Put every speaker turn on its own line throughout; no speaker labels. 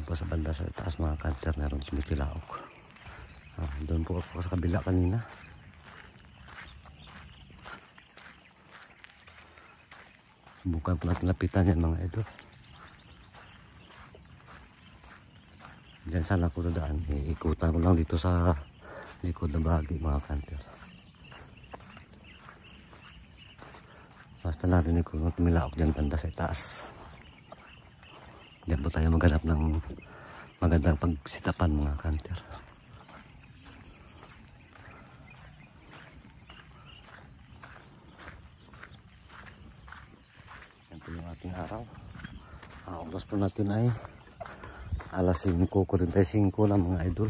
po sa banda sa taas mga kanter, meron sumitilaok. Doon po ako sa kabila kanina. Subukan po natin lapitan yan mga idol. Diyan sana ako dadaan. Ikutan ko lang dito sa likod na bahagi mga kanter. Basta narinig ko nung tumilaok dyan banda sa itaas. Diyan po tayo maghanap ng magandang pagsitapan mga kanter. Yan po yung ating araw. Ang oras po natin ay alas 5:45 na mga idol.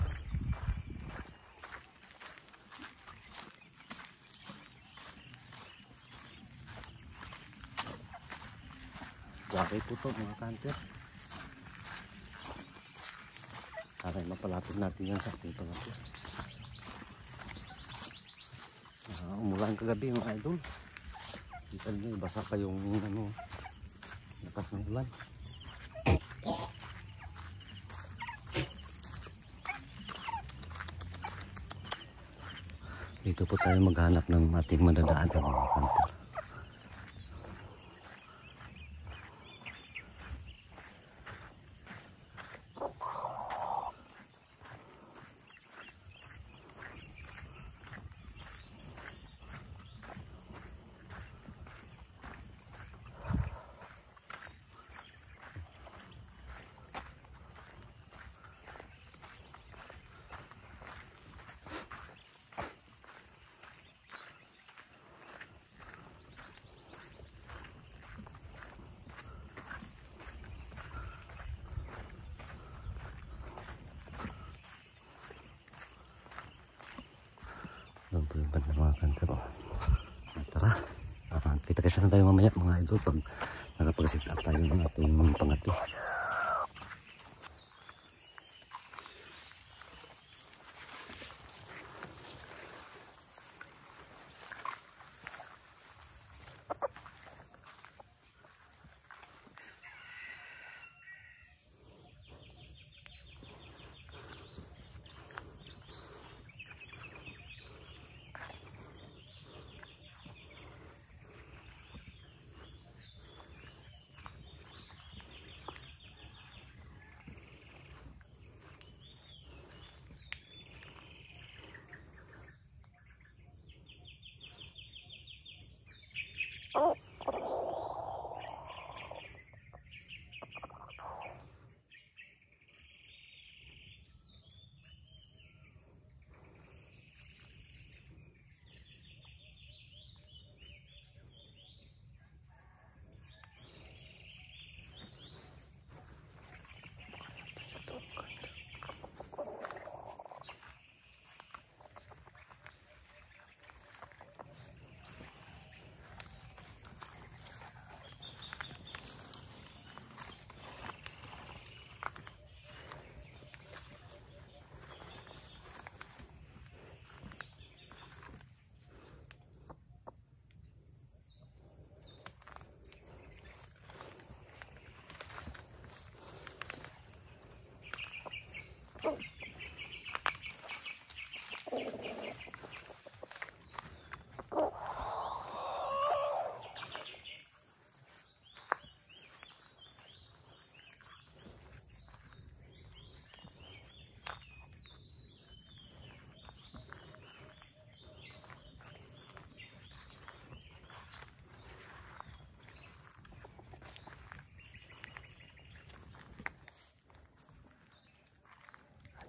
Wakay po ito mga kanter. Para mapalapit natin yan sa ating pangapit. Umulan kagabi mga idol. Kita nyo, basa pa yung lakas ng ulan. Dito po tayo maghanap ng ating madadaan mga kanter. Doon po yung banda mga kanter. Tara, kita kasi na tayo mamaya mga idol pag nakapag-sit up tayo ng ating pangati.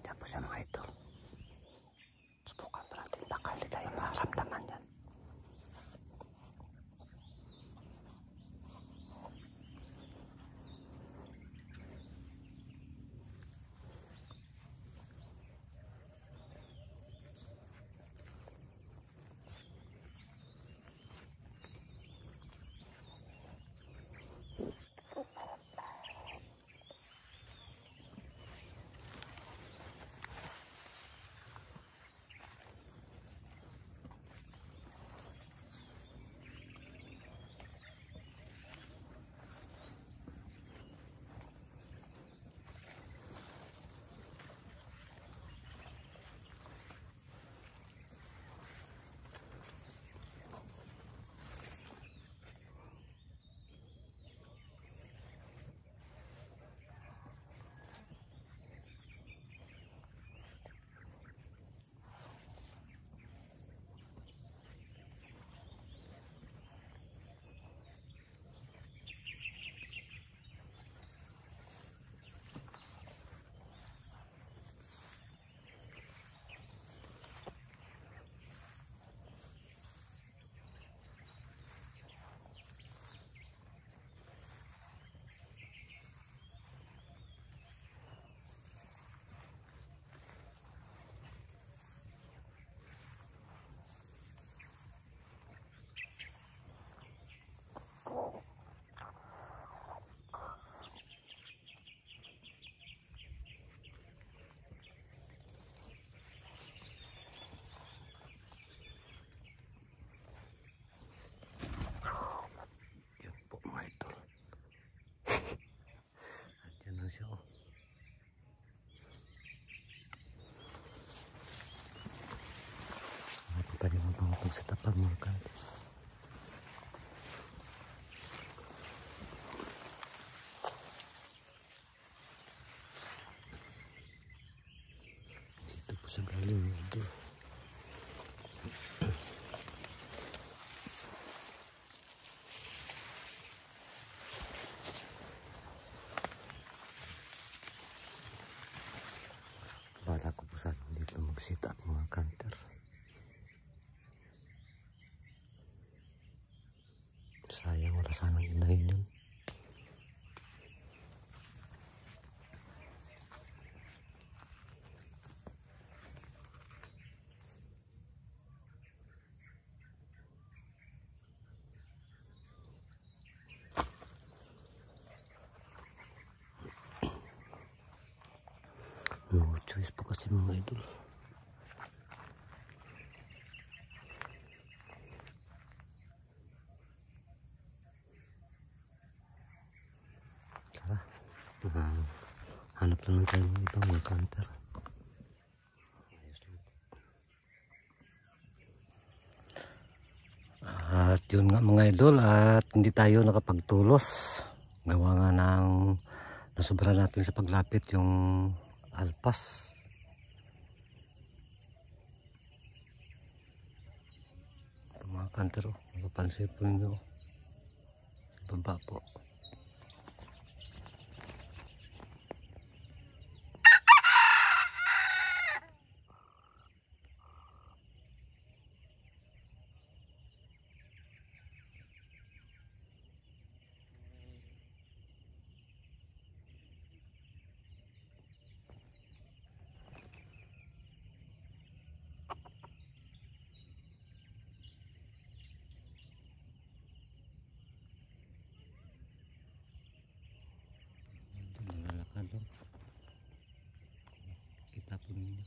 Tapos sa mga ito, subukan pa natin, baka hindi tayo maramdaman yan. lang siya, oh. Pwede mo pang pagsitapan mga kanter. Dito po sa galing ito. Bala ko po sa dito mag-sit up mga kanter. Sayang, wala sanang inahin yun. No choice po kasi mga idol. Hanap lang tayo ng ibang mga kanter. At yun nga mga idol, at hindi tayo nakapagtulos. Gawa nga ng nasobra natin sa paglapit yung alpas. Ito mga kanter, oh. Mapapansin po nyo. Baba po. Kita po ninyo.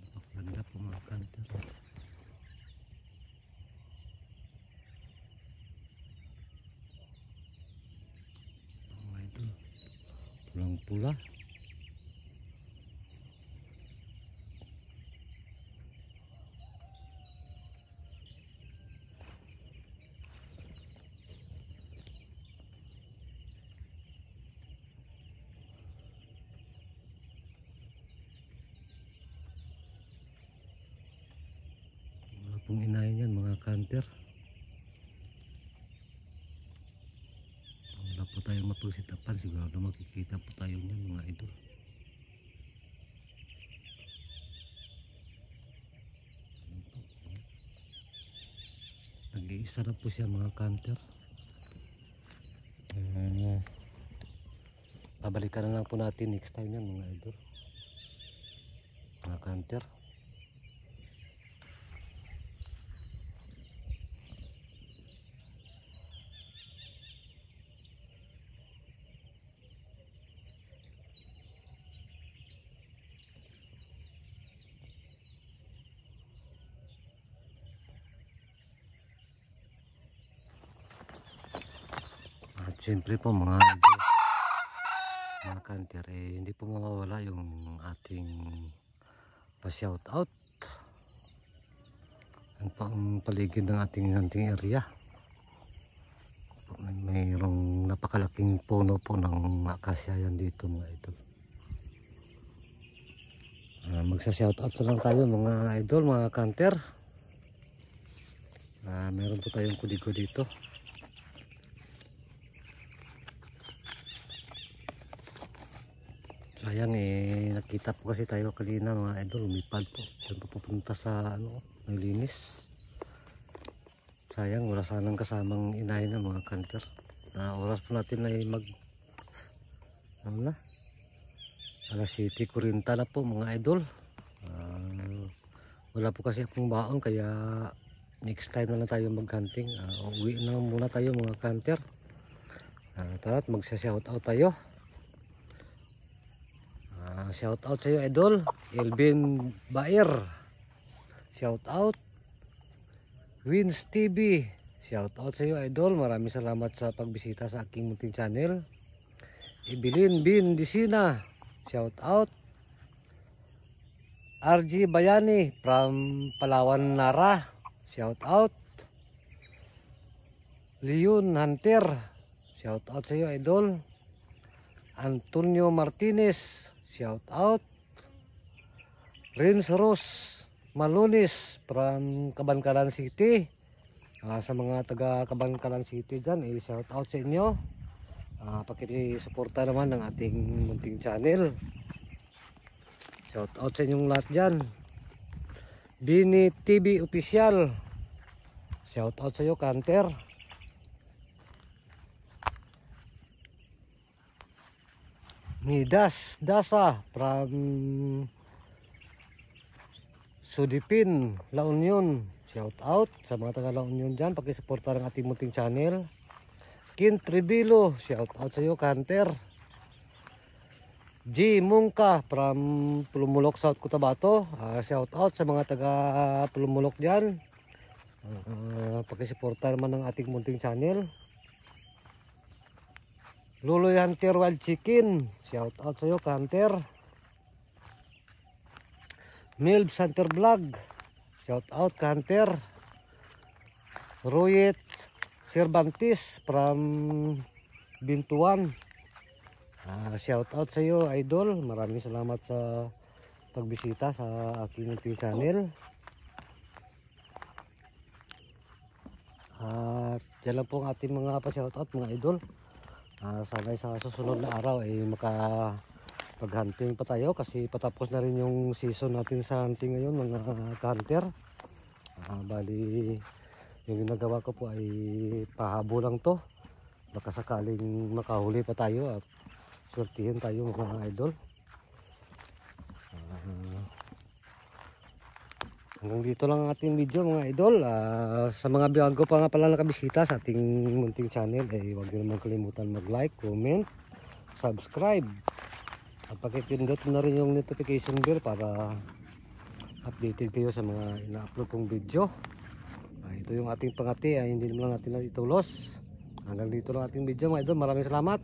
Napakaganda po mga kanter. Mga ito, pulang pula. Kung inahin yan mga kanter, wala po tayong mapagsitapan, sigurado makikita po tayo niyan mga idol. Nag-iisa na po siya mga kanter. Pabalikan na lang po natin next time yan mga idol, mga kanter. Siyempre po mga idol, mga kanter, hindi po mawawala yung ating pa-shout out. Yan po ang paligid ng ating area. Mayroong napakalaking puno po ng akasya yan dito mga idol. Magsa-shout out na lang tayo mga idol, mga kanter. Meron po tayong kudigo dito. Sayang nakita po kasi tayo kanina mga idol, lumipad po. Diyan po pupunta sa may linis. Sayang, wala sanang kasamang inahin ng mga kanter. Oras po natin ay alas 7:40 na po mga idol. Wala po kasi akong baon, kaya next time na lang tayo mag-hunting. Uwi na muna tayo mga kanter. Tara, magsa-shout out tayo. Shout out sa iyo idol, Elvin Baer. Shout out. Wins TV, shout out sa iyo idol. Maraming salamat sa pagbisita sa aking munting channel. Evelyn Bin Disina, shout out. RG Bayani from Palawan Nara, shout out. Leon Hunter, shout out sa iyo idol. Antonio Martinez, shout out. Rins Rose Malunis from Cabancalan City. Sa mga taga Cabancalan City dyan, shout out sa inyo. Pakisuporta naman ng ating munting channel. Shout out sa inyong lahat dyan. Bini TV Official, shout out sa iyo Kanter. Midas Dasa from Sudipin, La Union, shout out sa mga taga La Union dyan. Pakisuporta ng ating munting channel. Kin Tribilo, shout out sa iyo Kanter. G Mungka from Pulumulok, South Cotabato, shout out sa mga taga Pulumulok dyan. Pakisuporta naman ng ating munting channel. Luloy Hunter Wild Chicken, shout out sa iyo Kanter. Milb Center Vlog, shout out Kanter. Royet Cervantes from Bintuan, shout out sa iyo idol. Maraming salamat sa pagbisita sa aking munting channel. At yan lang po ang ating mga pa-shout out mga idol. Sana sa susunod na araw ay makapag-hunting pa tayo kasi patapos na rin yung season natin sa hunting ngayon mga hunter. Bali yung ginagawa ko po ay pahabo lang to. Baka sakaling makahuli pa tayo at swertihin tayo mga idol. Hanggang dito lang ang ating video mga idol. Sa mga bago pa nga pala nakabisita sa ating munting channel, huwag nyo naman kalimutan mag-like, comment, subscribe. At pakipindot na rin yung notification bell para updated kayo sa mga ina-upload kong video. Ito yung ating pangati, hindi naman natin itulos. Hanggang dito lang ating video mga idol. Maraming salamat.